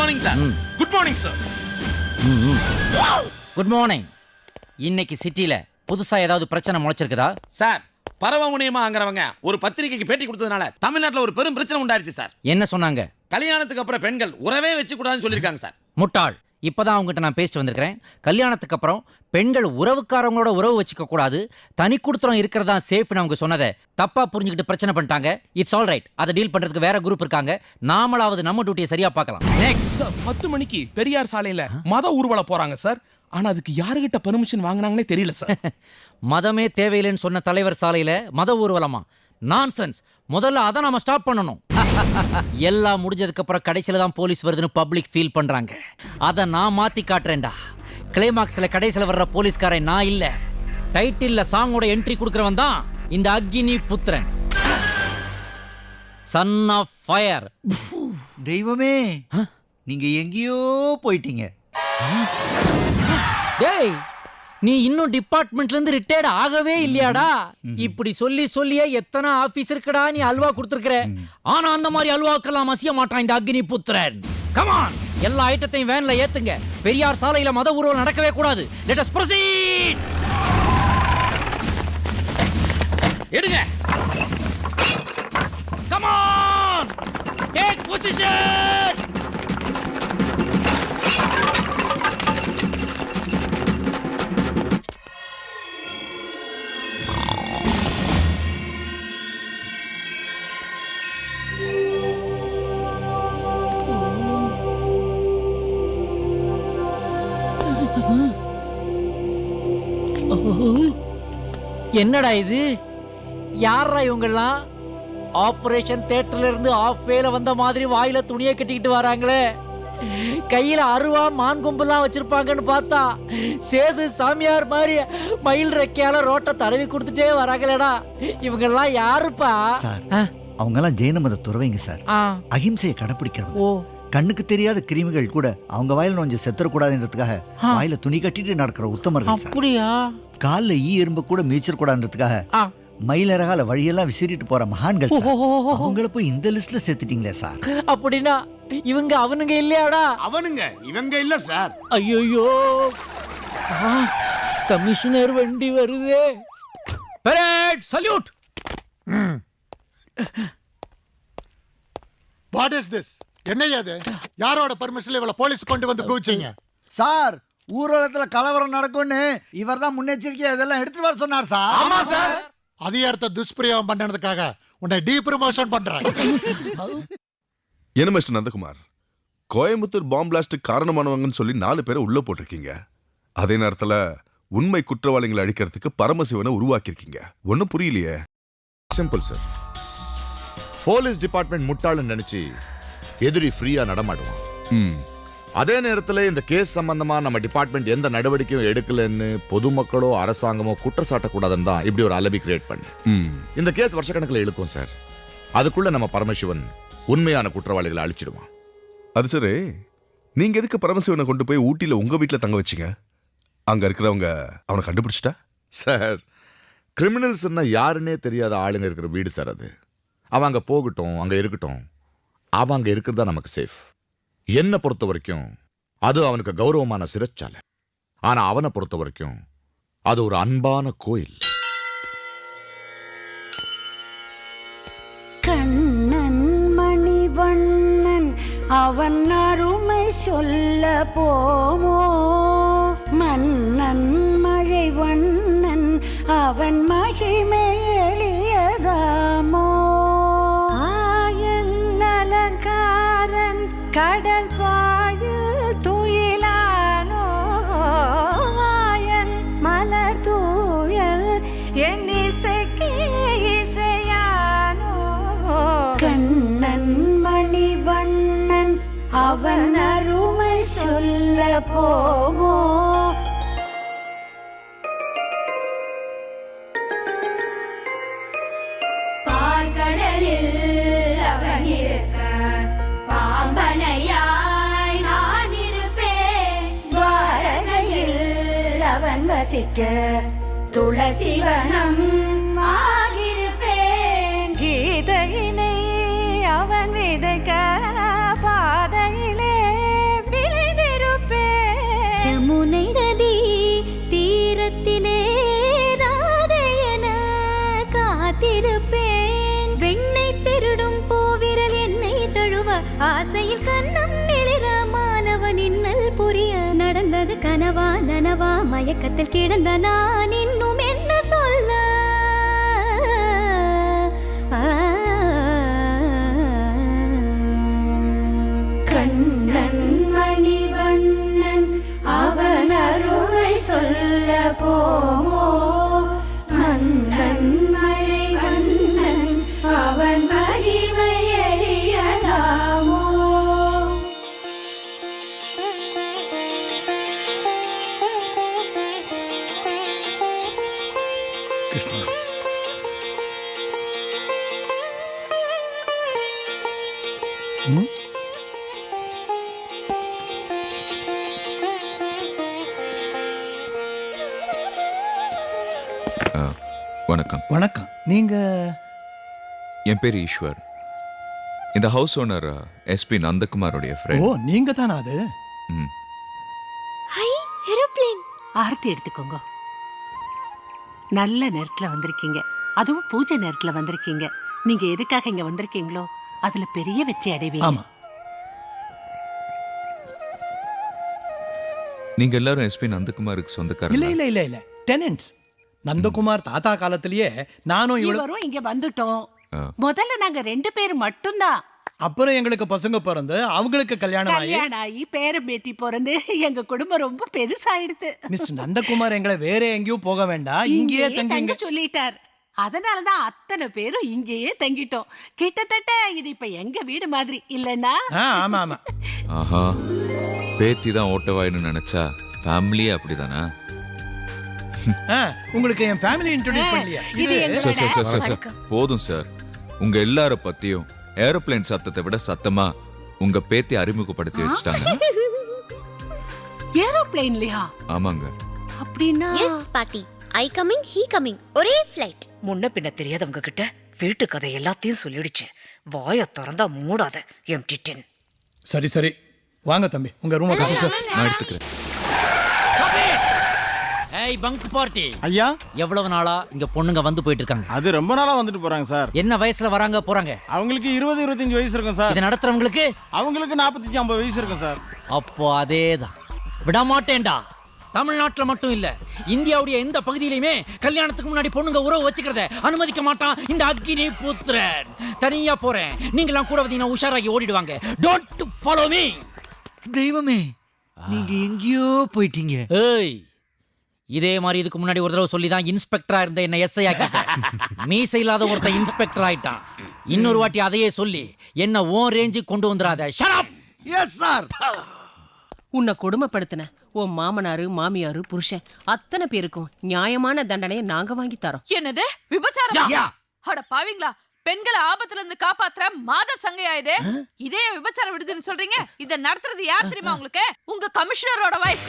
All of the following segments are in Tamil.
Morning sir. Good morning sir. Good morning. இன்னைக்கு சிட்டில புதுசா ஏதாவது பிரச்சனை முளைச்சிருக்குதா சார்? பரவ முனியமாங்கிறவங்க ஒரு பத்திரிகைக்கு பேட்டி கொடுத்ததுனால தமிழ்நாட்டில் ஒரு பெரும் பிரச்சனை உண்டாயிருச்சு சார். என்ன சொன்னாங்க? கல்யாணத்துக்கு அப்புறம் பெண்கள் உறவே வச்சு கூடாதுன்னு சொல்லியிருக்காங்க சார். முட்டாள். இப்பதான் அவங்ககிட்ட நான் பேசிட்டு வந்திருக்கிறேன். கல்யாணத்துக்கு அப்புறம் பெண்கள் உறவுக்காரங்களோட உறவு வச்சுக்க கூடாது, தனி கொடுத்துறம் இருக்கிறதா சேஃப்னு அவங்க சொன்னதை தப்பா புரிஞ்சுக்கிட்டு பிரச்சனை பண்ணிட்டாங்க. It's all right. அதை டீல் பண்றதுக்கு வேற குரூப் இருக்காங்க. நாமளாவது நம்ம டியூட்டியை சரியா பார்க்கலாம். நெக்ஸ்ட் சார், 10 மணிக்கு பெரியார் சாலையில மத ஊர்வலம் போறாங்க சார். ஆனா அதுக்கு யாருகிட்ட பெர்மிஷன் வாங்குனாங்கன்னே தெரியல சார். மதமே தேவையில்லைன்னு சொன்ன தலைவர் சாலையில மத ஊர்வலமா? நான்சென்ஸ். முதல்ல அதை நாம ஸ்டாப் பண்ணணும். எல்லாம் முடிஞ்சதுக்கு அப்புறம் கடைசியில தான் போலீஸ் வருதுன்னு பப்ளிக் ஃபீல் பண்றாங்க. அதை நான் மாத்தி காட்டுறேன்டா. கிளைமாக்ஸ்ல கடைசியில வர்ற போலீஸ்காரன் நான் இல்ல. டைட்டில்ல சாங்கோட என்ட்ரி கொடுக்கறவன் தான் இந்த அக்னி புத்திரன், சன் ஆஃப் ஃபயர். தெய்வமே, நீங்க எங்கேயோ போயிட்டீங்க. டேய், நீ இன்னும் டிபார்ட்மெண்ட்ல இருந்து ரிட்டையர்ட் ஆகவே இல்லையாடா? இப்படி சொல்லி சொல்லியே எத்தனை ஆபீசருக்குடா நீ அல்வா கொடுத்திருக்கிற. ஆனா அந்த மாதிரி அல்வாக்கெல்லாம் மசிய மாட்டான் இந்த அக்னி புத்திரன். கமான், எல்லா ஐட்டத்தையும் வேன்ல ஏத்துங்க. பெரியார் சாலையில மத ஊர்வலம் நடக்கவே கூடாது. Let us proceed. எடுங்க. Come on, take position. என்னடா இது? யாரா இவங்கெல்லாம்? ஆபரேஷன் தியேட்டர்ல இருந்து ஆஃப் வேல வந்த மாதிரி வாயில துணியை கட்டிக்கிட்டு வராங்களே. கையில அருவா மான் கொம்பெல்லாம் வச்சிருப்பாங்கன்னு பார்த்தா சேது சாமியார் மாதிரி மயில் ரெக்கையால ரோட்டை தடவி கொடுத்துட்டே வராங்களேடா. இவங்கெல்லாம் யாருப்பா? சார், அவங்க எல்லாம் ஜெயின மத துறவைங்க சார். அஹிம்சையை கடைபிடிக்கிறவங்க. கண்ணுக்கு தெரியாத கிருமிகள் கூட அவங்க வாயில நோஞ்சு செத்துறக்கூடாதுன்றதுக்காக வாயில துணி கட்டிட்டு நடக்கிற உத்தமர்கள் சார். அப்படியா? கால்ல ஈ எறும்பு கூட மீச்சிடக்கூடாதுன்றதுக்காக மயிலரகால வழியெல்லாம் விசிறிட்டு போற மகான்கள் சார். அவங்கள போய் இந்த லிஸ்ட்ல சேர்த்துட்டீங்களே சார். அப்படின்னா இவங்க அவனுங்க இல்லையாடா? அவனுங்க இவங்க இல்ல சார். ஐயோ, கமிஷனர் வண்டி வருதே. Parade salute. What is this? என்னையாது? யாரோட பர்மிஷன்ல இவள போலீஸ் கொண்டு வந்து கூச்சீங்க? சார், ஊர்வலத்துல கலவரம் நடக்கும்னு இவர்தான் முன்னெச்சரிக்கையா இதெல்லாம் எடுத்துட்டு வர சொன்னார் சார். ஆமா சார். அதிகாரத்தை துஷ்பிரயோகம் பண்ணதுக்காக உன்னை டீ ப்ரமோஷன் பண்றேன். என்ன mister Nandakumar, Coimbatore bomb blast காரணமானவங்கன்னு சொல்லி 4 பேரை உள்ள போட்டிருக்கீங்க. அதே நேரத்துல உண்மை குற்றவாளிகளை அழிக்கிறதுக்கு பரமசிவனை உருவாக்கியிருக்கீங்க. ஒன்னும் புரியலையே. Simple sir. போலீஸ் டிபார்ட்மெண்ட் முட்டாளுன்னு நினைச்சு எதிரி ஃப்ரீயா நடமாடுவான். அதே நேரத்தில் இந்த கேஸ் சம்பந்தமா நம்ம டிபார்ட்மெண்ட் எந்த நடவடிக்கையும் எடுக்கலன்னு பொதுமக்களோ அரசாங்கமோ குற்றச்சாட்டக்கூடாதுன்னு தான் இப்படி ஒரு அலபி கிரியேட் பண்ணி இந்த கேஸ் வருஷக்கணக்கில் இழுக்கும் சார். அதுக்குள்ள நம்ம பரமசிவன் உண்மையான குற்றவாளிகளை அழிச்சிடுவான். அது சரி, நீங்க எதுக்கு பரமசிவனை கொண்டு போய் ஊட்டியில உங்க வீட்டுல தங்க வச்சீங்க? அங்க இருக்கிறவங்க அவனை கண்டுபிடிச்சிட்டா? சார், கிரிமினல்ஸ் யாருன்னே தெரியாத ஆளுங்க இருக்கிற வீடு சார் அது. அவன் அங்க போகட்டும், அங்க இருக்கட்டும். அவன் அங்க இருக்கிறதா நமக்கு சேஃப். என்ன பொறுத்த வரைக்கும் அது அவனுக்கு கௌரவமான சிறைச்சாலை. ஆனா அவனை பொறுத்த வரைக்கும் அது ஒரு அன்பான கோயில். கண்ணன் மணிவண்ணன் அவன் அருமை சொல்ல போமோ, மன்னன் மழை வண்ணன் அவன் மகிமை எளியதாமோ, ஆயன் அலங்காரன் கடல் பாயில் துயிலானோ, ஆயன் மலர் தூயல் என் இசைக்கு இசையானோ, கண்ணன் மணிவண்ணன் அவன் அருமை சொல்ல போமோ. பார்க்கடலில் அவன் இருக்க பாம்பனையாய் நான் இருப்பேன், துவாரகையில் அவன் வசிக்க துளசிவனம் ஆகிருப்பேன், கீதையினை அவன் விதைக்க பாதையிலே ஆசையில் கண்ணம் நெளிர மாணவன் இன்னல் புரிய நடந்தது கனவா நனவா மயக்கத்தில் கிடந்த நான் இன்னும் என்ன சொல்ல கண்ணன் மணிவண்ணன் அவன் அருமை சொல்ல போமோ மன்னன் மழை வண்ணன் அவன் மகிமை எளியதாமோ வணக்கம். வணக்கம். நீங்க என் பேர் ஈஸ்வர். இந்த ஹவுஸ் ஓனர் எஸ்பி நந்தகுமாரோடைய ஃப்ரெண்ட். நீங்க தானா அது? High aeroplane. ஆரத்தி எடுத்துக்கோங்க. நல்ல நேரத்துல வந்திருக்கீங்க, அதுவும் பூஜை நேரத்துல வந்திருக்கீங்க. நீங்க எதுக்காக இங்க வந்திருக்கீங்களோ அதுல பெரிய வெற்றி அடைவீங்க. ஆமா. நீங்க எல்லாரும் எஸ்பி நந்தகுமாருக்கு சொந்தக்காரங்க? இல்ல இல்ல இல்ல இல்ல டெனன்ட்ஸ். நந்தகுமார் தாத்தா காலத்திலேயே நானும் இவரும் இங்க வந்துட்டோம். முதல்ல நாங்க 2 பேர் மட்டும்தான். அப்புறம் எங்களுக்கு பசங்க பிறந்து அவங்களுக்கு கல்யாணம் ஆகி பேரம் பேத்தி பிறந்து எங்க குடும்பம் ரொம்ப பெருசாயிடுது. மிஸ்டர் நந்தகுமார் எங்களை வேற எங்கேயும் போக வேண்டாம், இங்கேயே தங்க சொல்லிட்டார். அதனாலதான் அத்தனை பேரும் இங்கேயே தங்கிட்டோம். கிட்டத்தட்ட இது இப்ப எங்க வீடு மாதிரி இல்லன்னா? ஆமா ஆமா. ஆஹா, பேத்தி தான் ஓட்டவாயின்னு நினைச்சா ஃபேமிலியே அப்படிதானே? உங்களுக்கு என் ஃபேமிலி இன்ட்ரோடியூஸ் பண்ணலையா? சார் போதும் சார். உங்க எல்லார பத்தியும் ஏரோப்ளேன் சத்தத்தை விட சத்தமா உங்க பேத்தி அறிமுகப்படுத்தி வச்சிட்டாங்க. ஏரோப்ளேன்லயா? ஆமாங்க. அப்படின்னா எஸ் பாட்டி, ஐ கமிங் ஹீ கமிங், ஒரே ஃளைட். முன்ன பின்ன தெரியாதவங்க கிட்ட வீட்டு கதை எல்லாத்தையும் சொல்லிடுச்சு. வாய திறந்தா மூடாத எம்டி டென். சரி சரி, வாங்க தம்பி உங்க ரூம். நான் எடுத்துக்கிறேன். ஏய் பங்க் பார்ட்டி ஐயா, எவ்வளவு நாளா இங்க பொண்ணுங்க வந்து போயிட்டு இருக்காங்க? அது ரொம்ப நாளா வந்துட்டு போறாங்க சார். என்ன வயசுல வராங்க போறாங்க? அவங்களுக்கு 20-25 வயசு இருக்கும் சார். இதை நடத்துறவங்களுக்கு அவங்களுக்கு 45-50 வயசு இருக்கும் சார். அப்போ அதேதான், விட மாட்டேன்டா. தமிழ்நாட்டுல மட்டும் இல்ல, இந்தியாவுடைய எந்த பகுதியிலுமே கல்யாணத்துக்கு முன்னாடி பொண்ணுங்க உறவு வச்சுக்கிறத அனுமதிக்க மாட்டான் இந்த அக்னி புத்திரன். தனியா போறேன், நீங்களாம் கூட வந்தீங்கன்னா உஷாராகி ஓடிடுவாங்க. Don't follow me. தெய்வமே, நீங்க எங்கேயோ போயிட்டீங்க. ஏய், இதே மாதிரி இதுக்கு முன்னாடி ஒரு தடவை சொல்லிதான் இன்ஸ்பெக்டரா இருந்த என்ன எஸ்ஐ ஆக்கிட்டேன். மீசை இல்லாத ஒருத்தன் இன்ஸ்பெக்டர் ஆயிட்டான். இன்னொரு வாட்டி அதையே சொல்லி என்ன ஓன் ரேஞ்சுக்கு கொண்டு வந்துடாத. Shut up. Yes sir. உன்னை கொடுமைப்படுத்தின உன் மாமனாரு மாமியாரு புருஷன் அத்தனை பேருக்கும் நியாயமான தண்டனையை நாங்க வாங்கி தரோம். என்னது விபச்சாரம்? அட பாவிங்களா, பெண்களை ஆபத்துல இருந்து காப்பாத்துற மாத சங்கையாயுதே. இதே விபச்சார விடுதுன்னு சொல்றீங்க? இத நடத்துறது யார் தெரியுமா உங்களுக்கு? உங்க கமிஷனரோட வைஃப்.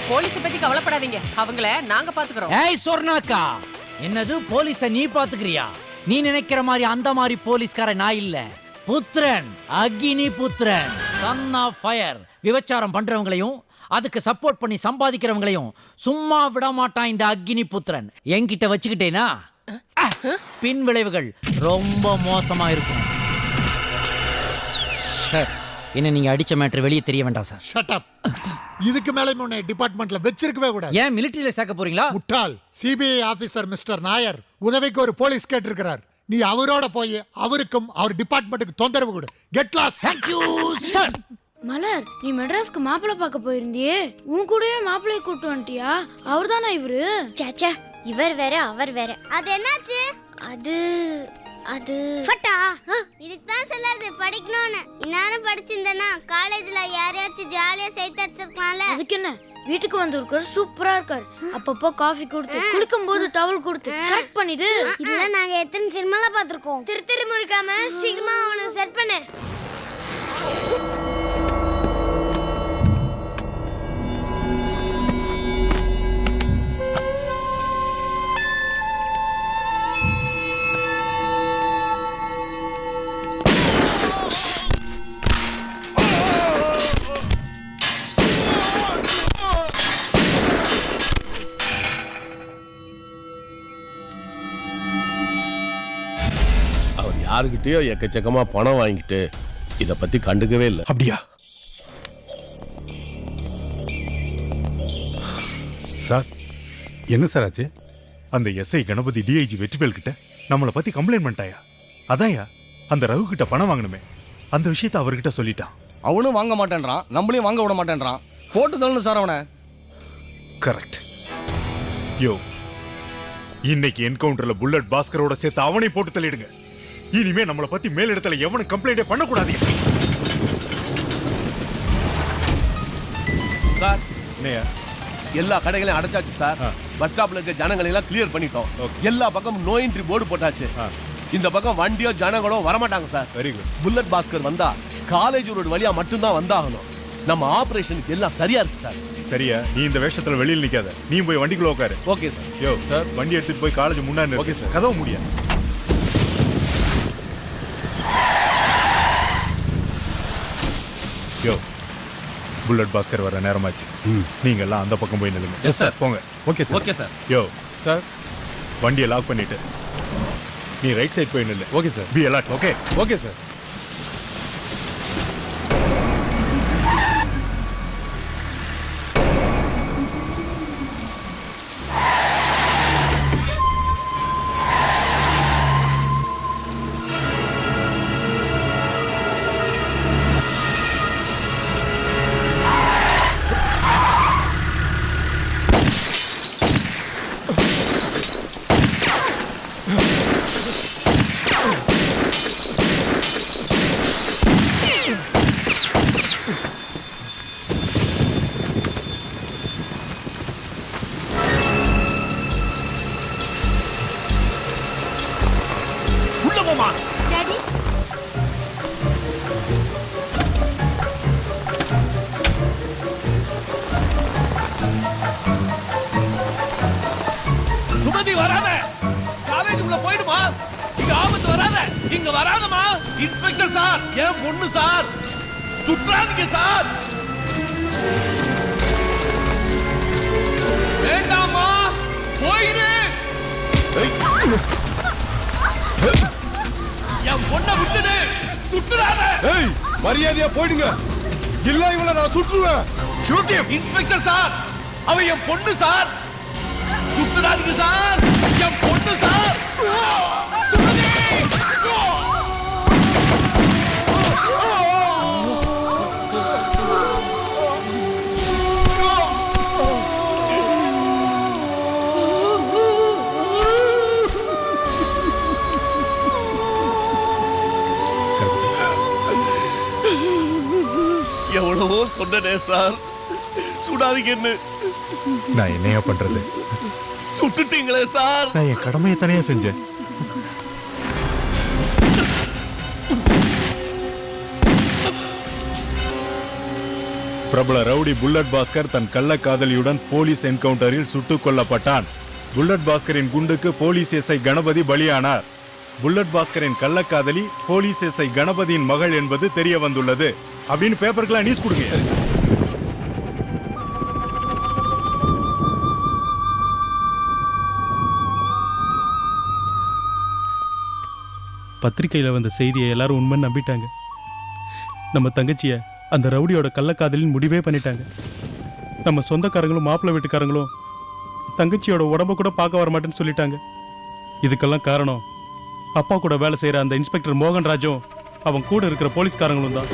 போலீஸ பத்தி கவலைப்படாதீங்க, அவங்கள நாங்க பாத்துக்கிறோம். ஏய் சொர்ணாக்கா, என்னது போலீஸ நீ பாத்துக்கிறியா? நீ நினைக்கிற மாதிரி அந்த மாதிரி போலீஸ்கார நான் இல்ல. புத்திரன், அக்னி புத்திரன், சன் ஆஃப் ஃபயர். விபச்சாரம் பண்றவங்களையும் அதுக்கு சப்போர்ட் பண்ணி சம்பாதிக்கிறவங்களையும் சும்மா விட மாட்டான் இந்த அக்னி புத்திரன். என்கிட்ட வச்சுக்கிட்டேனா பின் விளைவுகள் ரொம்ப மோசமா இருக்கும். சார், என்ன நீங்க அடிச்ச மேட்டர் வெளியே தெரிய வேண்டாம் சார். Shut up. இதுக்கு மேல உன்னை டிபார்ட்மெண்ட்ல வச்சிருக்கவே கூடாது. ஏன் மிலிட்டரியில சேர்க்க போறீங்களா? முட்டாள். சிபிஐ ஆபீசர் மிஸ்டர் நாயர் உதவிக்கு ஒரு போலீஸ் கேட்டிருக்கிறார். நீ அவரோட போய் அவருக்கும் அவர் டிபார்ட்மெண்ட்டுக்கு தொந்தரவு கொடு. Get lost. Thank you sir. Malar, நீ மெட்ராஸ்க்கு மாப்பிள்ளை பார்க்க போயிருந்தியே, உன் கூடவே மாப்பிள்ளையை கூட்டு வந்துட்டியா? அவர் தானே இவரு? சாச்சா, இவர் வேற அவர் வேற. அது என்னாச்சு? அது அது ஃபட்டா. இதுக்கு தான் சொல்லாது படிக்கணும்னு. இன்னாரும் படிச்சிருந்தேனா காலேஜ்ல யாரையாச்சும் ஜாலியா சைத்தடிச்சிருக்கலாம்ல. அதுக்கு என்ன, வீட்டுக்கு வந்திருக்காரு, சூப்பரா இருக்காரு. அப்பப்போ காஃபி கொடுத்து குளிக்கும் போது டவல் கொடுத்து கரெக்ட் பண்ணிடு. இதெல்லாம் நாங்க எத்தனை சினிமால பாத்துருக்கோம். திரு முறிக்காம சீக்கிரமா அவனை செட் பண்ணு. யாருக்கிட்டயோ எக்கச்சக்கமா பணம் வாங்கிட்டு இத பத்தி கண்டுக்கவே இல்லை. அப்படியா சார்? என்ன சார் ஆச்சு? அந்த எஸ்ஐ கணபதி டிஐஜி வெற்றிவேல் கிட்ட நம்மளை பத்தி கம்ப்ளைண்ட் பண்ணிட்டாயா? அதான்யா அந்த ரகு கிட்ட பணம் வாங்கணுமே, அந்த விஷயத்த அவர்கிட்ட சொல்லிட்டான். அவனும் வாங்க மாட்டேன்றான், நம்மளையும் வாங்க விட மாட்டேன்றான். போட்டு தள்ளணும் சார் அவனை. கரெக்ட். யோ, இன்னைக்கு என்கவுண்டர்ல புல்லட் பாஸ்கரோட சேர்த்து அவனை போட்டு தள்ளிடுங்க. இனிமே நம்மளை பத்தி மேலிடத்துல எவனும் கம்ப்ளைண்டே பண்ணக்கூடாது. சார் என்னையா? எல்லா கடைகளையும் அடைச்சாச்சு சார். பஸ் ஸ்டாப்ல இருக்க ஜனங்களை எல்லாம் கிளியர் பண்ணிட்டோம். எல்லா பக்கம் நோ என்ட்ரி போர்டு போட்டாச்சு. இந்த பக்கம் வண்டியோ ஜனங்களோ வரமாட்டாங்க sir. Very good. Bullet Bhaskar வந்தா காலேஜ் ரோடு வழியா மட்டும்தான் வந்தாகணும். நம்ம ஆபரேஷனுக்கு எல்லாம் சரியா இருக்கு சார். சரியா? நீ இந்த வேஷத்துல வெளியில் நிக்காத, நீ போய் வண்டிக்குள்ள உட்காரு. Okay sir. யோ சார், வண்டி எடுத்துட்டு போய் காலேஜ் முன்னாடி. Okay sir. கதவு முடியா? யோ, புல்லட் பாஸ்கர் வர நேரமாச்சு. நீங்க எல்லாம் அந்த பக்கம் போய் நில்லுங்க. Yes sir. போங்க. Okay sir. Okay sir. Yo sir, வண்டியை லாக் பண்ணிட்டு நீ ரைட் சைடு போய் நில்லு. Okay sir. Be alert. Okay. Okay sir. Daddy Sumathi வராத, காலேஜுக்குள்ள போயிடுமா. இங்க ஆபத்து வராத, இங்க வராதமா. இன்ஸ்பெக்டர் சார், என் பொண்ணு சார், சுற்றாதீங்க சார். வேண்டாமா, போயிடு. என் பொண்ணை விட்டுடு, சுற்றுறாத. மரியாதையா போயிடுங்க, இல்ல இவளை நான் சுற்றுவேன். இன்ஸ்பெக்டர் சார், அவன் என் பொண்ணு சார், சுற்றுறாதீங்க சார். என் பொண்ணு சார். சுமதி! எவ்வளவோ சொன்னனே சார், சுடாதீங்கன்னு. நான் என்னையா பண்றது? சுட்டுட்டீங்களே சார். நான் என் கடமையை தனியா செஞ்சேன். பிரபல ரவுடி புல்லட் பாஸ்கர் தன் கள்ள காதலியுடன் போலீஸ் என்கவுண்டரில் சுட்டுக் கொல்லப்பட்டான். புல்லட் பாஸ்கரின் குண்டுக்கு போலீஸ் எஸ்ஐ கணபதி பலியானார். புல்லட் பாஸ்கரின் கள்ளக்காதலி போலீஸ் எஸ்ஐ கணபதியின் மகள் என்பது தெரிய வந்துள்ளது அப்படின்னு பேப்பருக்கெல்லாம் நியூஸ் கொடுங்க. பத்திரிக்கையில் வந்த செய்தியை எல்லாரும் உண்மை நம்பிட்டாங்க. நம்ம தங்கச்சியை அந்த ரவுடியோட கள்ளக்காதலின் முடிவே பண்ணிட்டாங்க. நம்ம சொந்தக்காரங்களும் மாப்பிள்ளை வீட்டுக்காரங்களும் தங்கச்சியோட உடம்ப கூட பார்க்க வர மாட்டேன்னு சொல்லிட்டாங்க. இதுக்கெல்லாம் காரணம் அப்பா கூட வேலை செய்கிற அந்த இன்ஸ்பெக்டர் மோகன்ராஜும் அவன் கூட இருக்கிற போலீஸ்காரங்களும் தான்.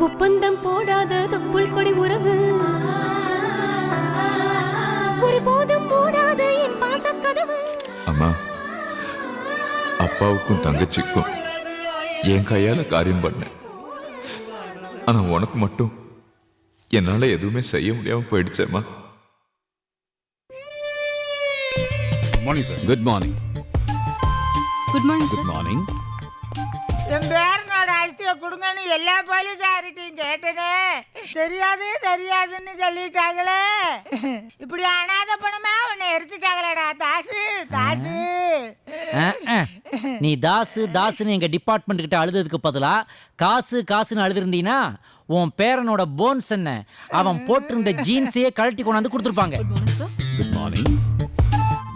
ஒப்பந்தம் போடாத தொப்புள் கொடி உறவு ஒரு போதும் மூடாத என் பாசக்கதவு. அம்மா, அப்பாவுக்கும் தங்கச்சிக்கும் என் கையால காரியம் பண்ணேன். ஆனா உனக்கு மட்டும் என்னால எதுவுமே செய்ய முடியாம போயிடுச்சேம்மா. Morning sir. Good morning. Good morning good morning. என் பேரனோட அஸ்தியை கொடுங்கன்னு எல்லா போலீஸார்கிட்டையும் கேட்டனே, தெரியாதுன்னு சொல்லிட்டாங்களே. இப்படி அனாத பணமா உன்னை எடுத்துட்டாங்களேடா தாசு தாசு. நீ தாசுன்னு எங்க டிபார்ட்மெண்ட் கிட்ட அழுதுக்கு பதிலா காசுன்னு அழுதுருந்தீங்கன்னா உன் பேரனோட போன்ஸ் என்ன, அவன் போட்டிருந்த ஜீன்ஸையே கழட்டி கொண்டாந்து கொடுத்துருப்பாங்க. Good morning.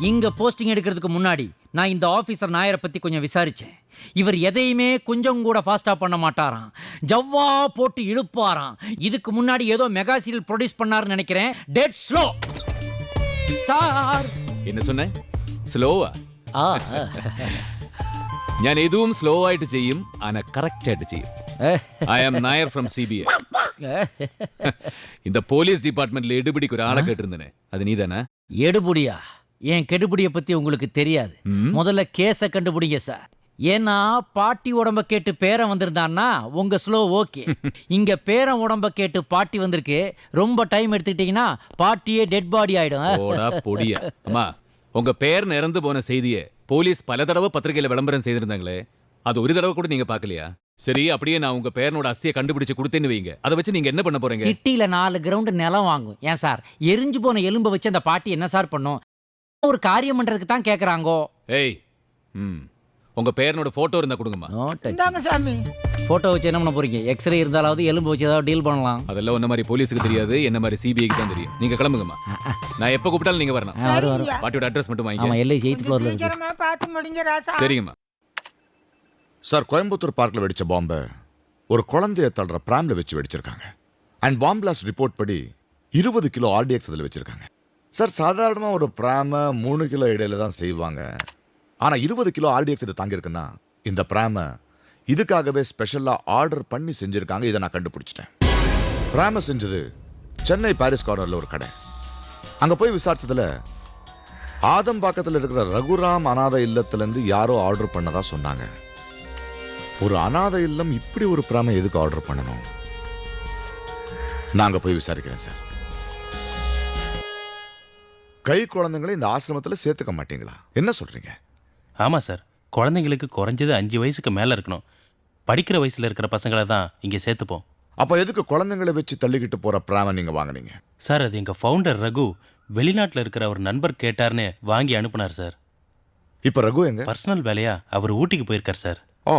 இங்க போஸ்டிங் எடுக்கிறதுக்கு முன்னாடி நான் இந்த ஆபீசர் நாயரை பத்தி கொஞ்சம் விசாரிச்சேன். இவர் எதையுமே கொஞ்சம் கூட ஃபாஸ்டா பண்ண மாட்டாராம், ஜவ்வா போட்டு இழுப்பாராம். இதுக்கு முன்னாடி ஏதோ மெகா சீரியல் ப்ரொடியூஸ் பண்ணாருன்னு நினைக்கிறேன். Dead slow sir. என்ன சொன்ன? സ്ലോവാ? ഞാൻ എതുവും സ്ലോ ആയിട്ട് ചെയ്യും, ആന കറക്റ്റ് ആയിട്ട് ചെയ്യും. I am Nair from CBI. இந்த போலீஸ் டிபார்ட்மெண்ட்ல எடுபிடிக்கு ஒரு ஆளை கேட்டிருந்தேனே, அது நீதானே? எடுபுடியா? என் கெடுபுடிய பத்தி உங்களுக்கு தெரியாது. முதல்ல கேஸ கண்டுபிடிங்க சார். ஏன்னா பாட்டி உடம்ப கேட்டு பேரன் வந்திருந்தான்னா உங்க ஸ்லோ ஓகே. இங்க பேரன் உடம்ப கேட்டு பாட்டி வந்திருக்கு. ரொம்ப டைம் எடுத்துக்கிட்டீங்கன்னா பாட்டியே டெட் பாடி ஆயிடும். போடா பொடியா. அம்மா, உங்க பேர் இறந்து போன செய்தியை போலீஸ் பல தடவை பத்திரிகையில விளம்பரம் செய்திருந்தாங்களே, அது ஒரு தடவை கூட நீங்க பாக்கலையா? சரி, அப்படியே நான் உங்க பேரனோட அஸ்தியை கண்டுபிடிச்சு கொடுத்தேன்னு வைங்க, அதை வச்சு நீங்க என்ன பண்ண போறீங்க? சிட்டில 4 கிரவுண்ட் நிலம் வாங்கும். ஏன் சார், எரிஞ்சு போன எலும்பை வச்சு அந்த பாட்டி என்ன சார் பண்ணும்? ஒரு காரியம் பண்றதுக்கு தான் கேக்குறாங்கோ. ஏய், உங்க பேரனோட போட்டோ இருந்தா கொடுங்கம்மா. சாமி, போட்டோ வச்சு என்ன பண்ண போறீங்க? எக்ஸ்ரே இருந்தாலாவது எலும்பு வச்சு ஏதாவது டீல் பண்ணலாம். அதெல்லாம் ஒன்ன மாதிரி போலீஸுக்கு தெரியாது, என்ன மாதிரி CBIக்கு தான் தெரியும். நீங்க கிளம்புங்கம்மா. நான் எப்ப கூப்பிட்டாலும் நீங்க வரணும். பாட்டியோட அட்ரஸ் மட்டும் வாங்கிங்க. ஆமா, எல்ஐ 8th ஃப்ளோர்ல இருக்கு. சீக்கிரமா பார்த்து முடிங்க ராசா. சரிங்கம்மா. சார், கோயம்புத்தூர் பார்க்ல வெடிச்ச பாம்பை ஒரு குழந்தைய தள்ளுற பிராம்ல வச்சு வெடிச்சிருக்காங்க. அண்ட் பாம் பிளாஸ்ட் ரிப்போர்ட் படி 20 கிலோ RDX அதில் வச்சிருக்காங்க. சார், சாதாரணமாக ஒரு பிராம 3 கிலோ இடையில தான் செய்வாங்க. ஆனால் 20 கிலோ RDX இது தாங்கியிருக்குன்னா இந்த பிராம இதுக்காகவே ஸ்பெஷலாக ஆர்டர் பண்ணி செஞ்சுருக்காங்க. இதை நான் கண்டுபிடிச்சிட்டேன். பிராம செஞ்சது சென்னை பாரிஸ் கார்னரில் ஒரு கடை. அங்கே போய் விசாரிச்சதுல ஆதம்பாக்கத்தில் இருக்கிற ரகுராம் அனாதை இல்லத்திலேருந்து யாரோ ஆர்டர் பண்ணதா சொன்னாங்க. ஒரு அனாதை இல்லம் இப்படி ஒரு பிராம எதுக்கு ஆர்டர் பண்ணணும்? நாங்க போய் விசாரிக்கிறேன் சார். கை குழந்தைங்களை இந்த ஆசிரமத்தில் சேர்த்துக்க மாட்டீங்களா? என்ன சொல்றீங்க? ஆமாம் சார், குழந்தைங்களுக்கு குறைஞ்சது 5 வயசுக்கு மேலே இருக்கணும். படிக்கிற வயசில் இருக்கிற பசங்களை தான் இங்கே சேர்த்துப்போம். அப்போ எதுக்கு குழந்தைங்களை வச்சு தள்ளிக்கிட்டு போகிற பிராம நீங்கள் வாங்கினீங்க? சார், அது எங்கள் ஃபவுண்டர் ரகு வெளிநாட்டில் இருக்கிற ஒரு நண்பர் கேட்டார்னு வாங்கி அனுப்புனார் சார். இப்போ ரகு எங்க? பர்சனல் வேலையா அவர் ஊட்டிக்கு போயிருக்கார் சார். ஓ,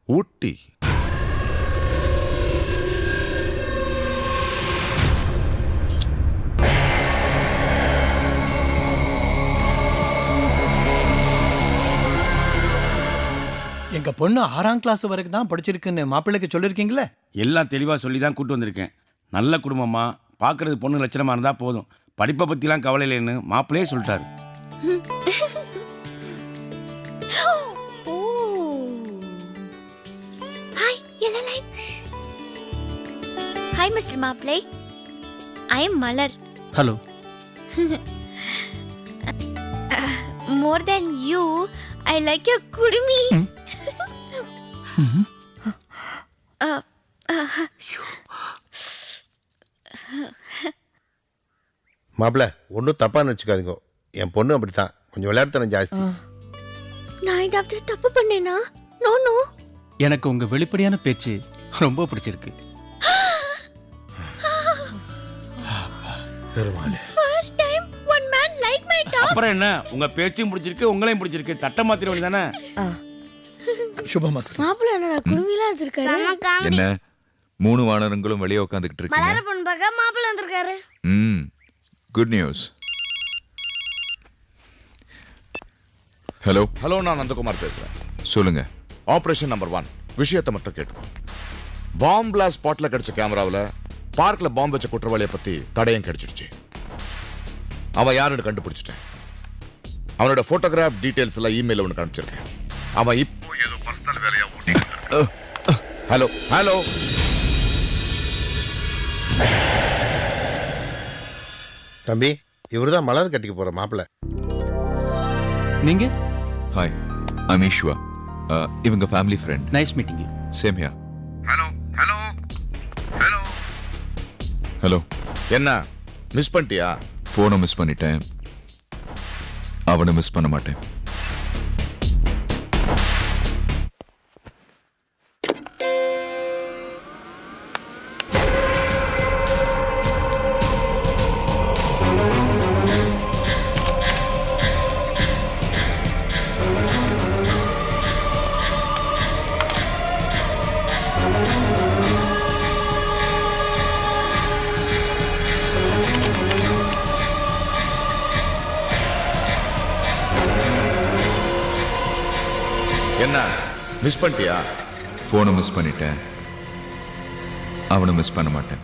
ஊட்டி. எங்க பொண்ணு 6ஆம் கிளாஸ் வரைக்கும் தான் படிச்சிருக்குன்னு மாப்பிள்ளைக்கு சொல்லிருக்கீங்களே? எல்லாம் தெளிவா சொல்லி தான் கூட்டு வந்திருக்கேன். நல்ல குடும்பமா பாக்குறது பொண்ணு லட்சணமா இருந்தா போதும், படிப்பை பத்திலாம் கவலை இல்லைன்னு மாப்பிள்ளையே சொல்லிட்டாரு. ஹாய் மிஸ்டர் மாப்ளே, I am Malar. Hello. More than you I like your kudumi. மாப்பிள்ள ஒன்றும் தப்பா நினச்சிக்காதீங்க, என் பொண்ணு அப்படித்தான், கொஞ்சம் விளையாட்டுத்தனம் ஜாஸ்தி. நான் ஏதாவது தப்பு பண்ணேனா? No no. எனக்கு உங்க வெளிப்படையான பேச்சு ரொம்ப பிடிச்சிருக்கு. First time one man like my dog. அப்புறம் என்ன, உங்க பேச்சும் பிடிச்சிருக்கு, உங்களையும் பிடிச்சிருக்கு, தட்டை மாத்திர வேண்டியதானே. சுபமஸ்து. மாப்பிள்ள என்னடா குடுமிலாம் வச்சிருக்காரு. செம காமெடி. என்ன 3 வானரங்களும் வெளியே உட்காந்துக்கிட்டு இருக்கீங்க? மலர பொண்ணு பார்க்க மாப்பிள்ள வந்திருக்காரு. Good news. ஹலோ. ஹலோ, நான் நந்தகுமார் பேசுறேன். சொல்லுங்க. ஆபரேஷன் நம்பர் 1 விஷயத்தை மட்டும் கேட்டுக்கோ. பாம் பிளாஸ்ட் ஸ்பாட்ல கிடைச்ச கேமராவில் பார்க்ல பாம்பு வச்ச குற்றவாளியை பத்தி தடயம் கிடைச்சிடுச்சு. அவன் யாருன்னு கண்டுபிடிச்சிட்டேன். அவனோட போட்டோகிராஃப் டீடைல்ஸ் எல்லாம் இமெயில உனக்கு அனுப்பிச்சிருக்கேன். அவன் இப்போ ஏதோ பர்சனல் வேலையா ஓட்டிட்டு இருக்கான். Hello hello. தம்பி, இவருதான் மலர் கட்டிக்க போற மாப்பிள்ள. நீங்க? Hi, I'm Eswa. இவங்க family friend. Nice meeting you. Same here. Hello hello hello. Hello. என்ன மிஸ் பண்ணிட்டியா? ஃபோனை மிஸ் பண்ணிட்டேன், அவனை மிஸ் பண்ண மாட்டேன். என்ன மிஸ் பண்ணிட்டியா? ஃபோனை மிஸ் பண்ணிட்டேன், அவனை மிஸ் பண்ண மாட்டேன்.